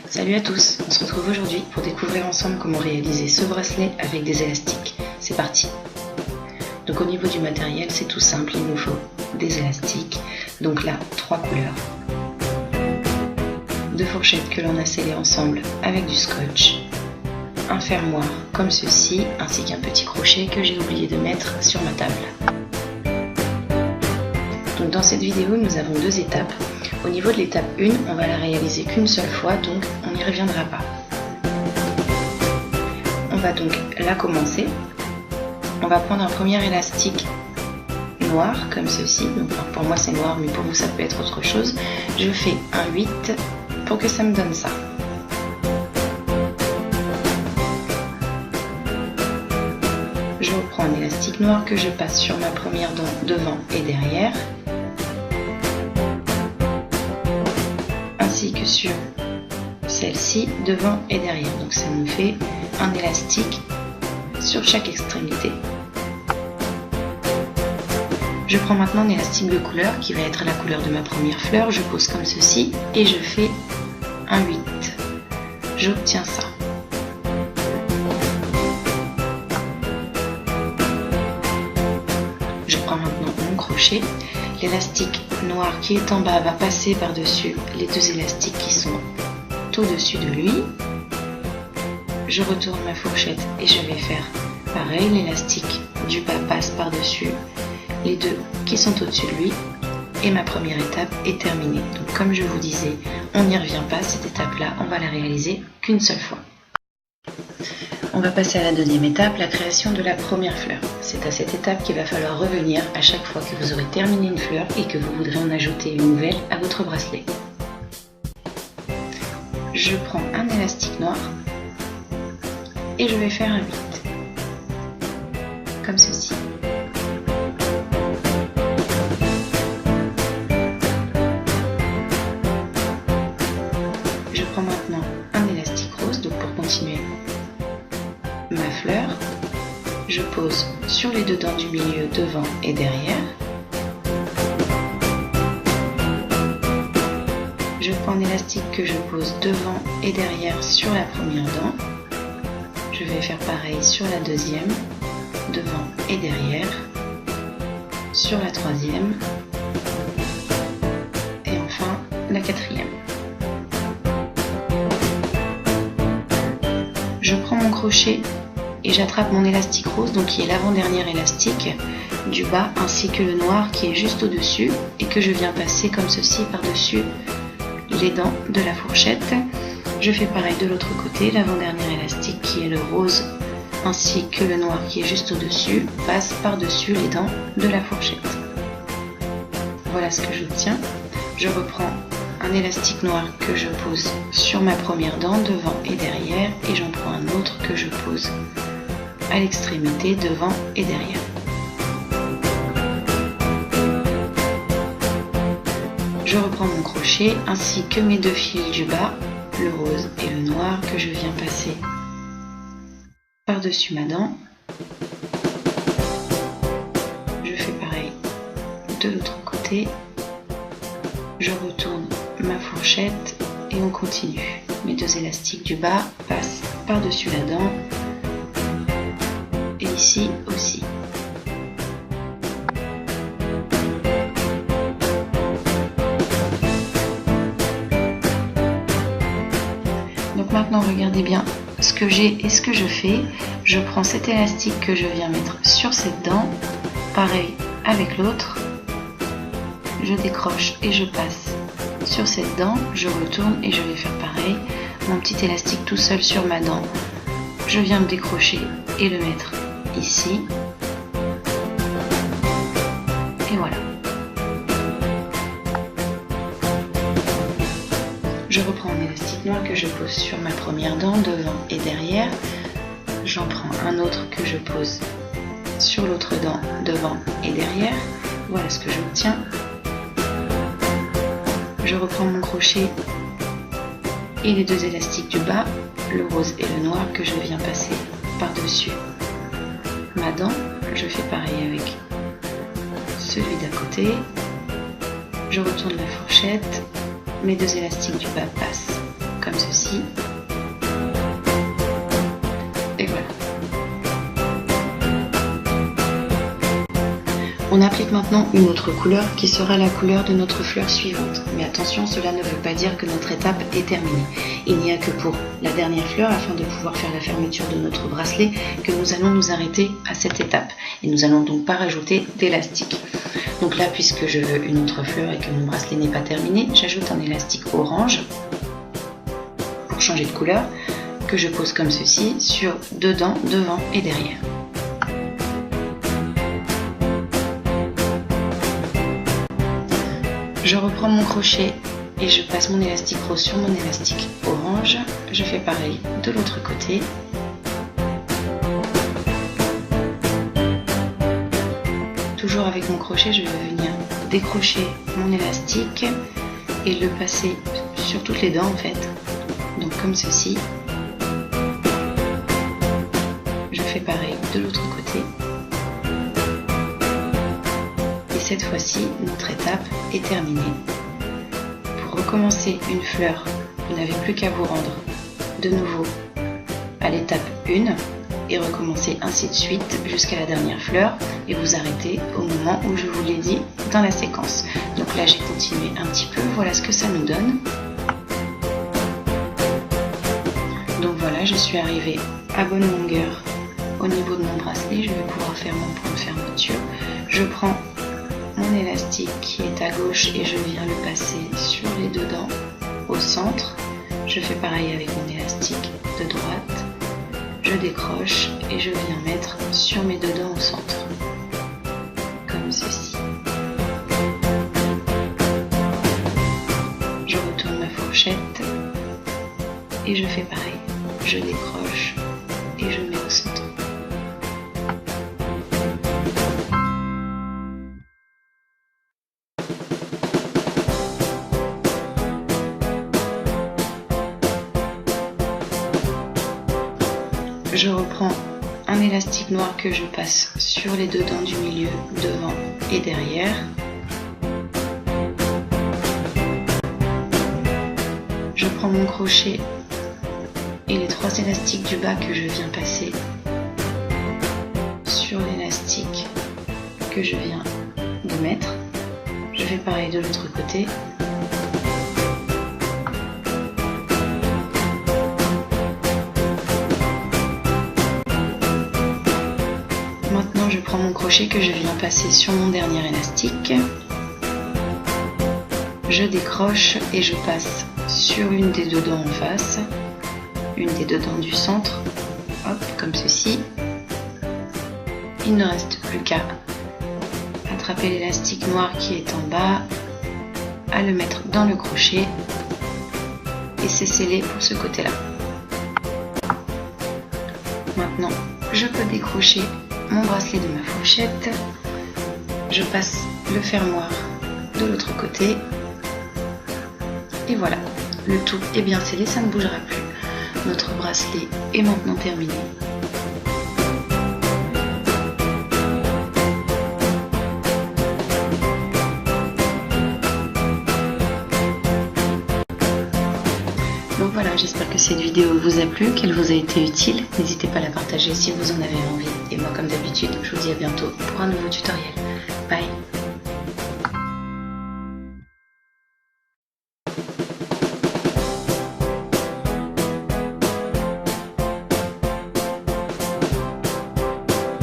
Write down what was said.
Salut à tous, on se retrouve aujourd'hui pour découvrir ensemble comment réaliser ce bracelet avec des élastiques. C'est parti! Donc au niveau du matériel, c'est tout simple, il nous faut des élastiques, donc là 3 couleurs, 2 fourchettes que l'on a scellées ensemble avec du scotch, un fermoir comme ceci, ainsi qu'un petit crochet que j'ai oublié de mettre sur ma table. Donc dans cette vidéo, nous avons 2 étapes. Au niveau de l'étape 1, on va la réaliser qu'une seule fois, donc on n'y reviendra pas. On va donc la commencer. On va prendre un premier élastique noir, comme ceci. Donc pour moi c'est noir, mais pour vous ça peut être autre chose. Je fais un 8 pour que ça me donne ça. Je reprends un élastique noir que je passe sur ma première dent devant et derrière, ainsi que sur celle-ci devant et derrière. Donc ça nous fait un élastique sur chaque extrémité. Je prends maintenant un élastique de couleur qui va être la couleur de ma première fleur. Je pose comme ceci et je fais un 8. J'obtiens ça. Je prends maintenant mon crochet. L'élastique noir qui est en bas va passer par-dessus les 2 élastiques qui sont au-dessus de lui. Je retourne ma fourchette et je vais faire pareil. L'élastique du bas passe par-dessus les 2 qui sont au-dessus de lui. Et ma première étape est terminée. Donc comme je vous disais, on n'y revient pas. Cette étape-là, on va la réaliser qu'une seule fois. On va passer à la deuxième étape, la création de la première fleur. C'est à cette étape qu'il va falloir revenir à chaque fois que vous aurez terminé une fleur et que vous voudrez en ajouter une nouvelle à votre bracelet. Je prends un élastique noir et je vais faire un 8, comme ceci. Je prends maintenant un élastique rose, donc pour continuer ma fleur, je pose sur les 2 dents du milieu devant et derrière. Je prends un élastique que je pose devant et derrière sur la première dent. Je vais faire pareil sur la deuxième, devant et derrière, sur la troisième et enfin la quatrième. Je prends mon crochet et j'attrape mon élastique rose, donc qui est l'avant-dernier élastique du bas, ainsi que le noir qui est juste au-dessus et que je viens passer comme ceci par-dessus les dents de la fourchette. Je fais pareil de l'autre côté, l'avant-dernier élastique qui est le rose ainsi que le noir qui est juste au-dessus passe par-dessus les dents de la fourchette. Voilà ce que j'obtiens. Je reprends un élastique noir que je pose sur ma première dent devant et derrière et j'en prends un autre que je pose à l'extrémité devant et derrière. Je reprends mon crochet ainsi que mes 2 fils du bas, le rose et le noir que je viens passer par-dessus ma dent. Je fais pareil de l'autre côté. Je retourne ma fourchette et on continue. Mes 2 élastiques du bas passent par-dessus la dent et ici aussi. Donc maintenant regardez bien ce que j'ai et ce que je fais. Je prends cet élastique que je viens mettre sur cette dent, pareil avec l'autre. Je décroche et je passe sur cette dent, je retourne et je vais faire pareil. Mon petit élastique tout seul sur ma dent, je viens le décrocher et le mettre ici. Et voilà. Je reprends un élastique noir que je pose sur ma première dent devant et derrière. J'en prends un autre que je pose sur l'autre dent devant et derrière. Voilà ce que j'obtiens. Je reprends mon crochet et les 2 élastiques du bas, le rose et le noir que je viens passer par-dessus ma dent. Je fais pareil avec celui d'à côté. Je retourne la fourchette, mes 2 élastiques du bas passent comme ceci. Et voilà. On applique maintenant une autre couleur qui sera la couleur de notre fleur suivante. Mais attention, cela ne veut pas dire que notre étape est terminée. Il n'y a que pour la dernière fleur, afin de pouvoir faire la fermeture de notre bracelet, que nous allons nous arrêter à cette étape. Et nous allons donc pas rajouter d'élastique. Donc là, puisque je veux une autre fleur et que mon bracelet n'est pas terminé, j'ajoute un élastique orange pour changer de couleur, que je pose comme ceci sur dedans, devant et derrière. Je reprends mon crochet et je passe mon élastique rose sur mon élastique orange. Je fais pareil de l'autre côté. Toujours avec mon crochet, je vais venir décrocher mon élastique et le passer sur toutes les dents en fait. Donc comme ceci. Je fais pareil de l'autre côté. Et cette fois-ci, notre étape est terminée. Pour recommencer une fleur, vous n'avez plus qu'à vous rendre de nouveau à l'étape 1 et recommencer ainsi de suite jusqu'à la dernière fleur et vous arrêtez au moment où je vous l'ai dit dans la séquence. Donc là j'ai continué un petit peu, voilà ce que ça nous donne. Donc voilà, je suis arrivée à bonne longueur au niveau de mon bracelet, je vais pouvoir faire mon point de fermeture. Je prends mon élastique qui est à gauche et je viens le passer sur les deux dents au centre. Je fais pareil avec mon élastique de droite. Je décroche et je viens mettre sur mes deux dents au centre. Comme ceci. Je retourne ma fourchette et je fais pareil. Je décroche et je mets au centre. Je reprends un élastique noir que je passe sur les deux dents du milieu, devant et derrière. Je prends mon crochet et les trois élastiques du bas que je viens passer sur l'élastique que je viens de mettre. Je fais pareil de l'autre côté. Maintenant, je prends mon crochet que je viens passer sur mon dernier élastique. Je décroche et je passe sur une des deux dents en face, une des deux dents du centre, hop, comme ceci. Il ne reste plus qu'à attraper l'élastique noir qui est en bas, à le mettre dans le crochet et c'est scellé pour ce côté-là. Maintenant, je peux décrocher mon bracelet de ma fourchette, je passe le fermoir de l'autre côté et voilà, le tout est bien scellé, ça ne bougera plus. Notre bracelet est maintenant terminé. Donc voilà, j'espère que cette vidéo vous a plu, qu'elle vous a été utile. N'hésitez pas à la partager si vous en avez envie. Et moi, comme d'habitude, je vous dis à bientôt pour un nouveau tutoriel. Bye!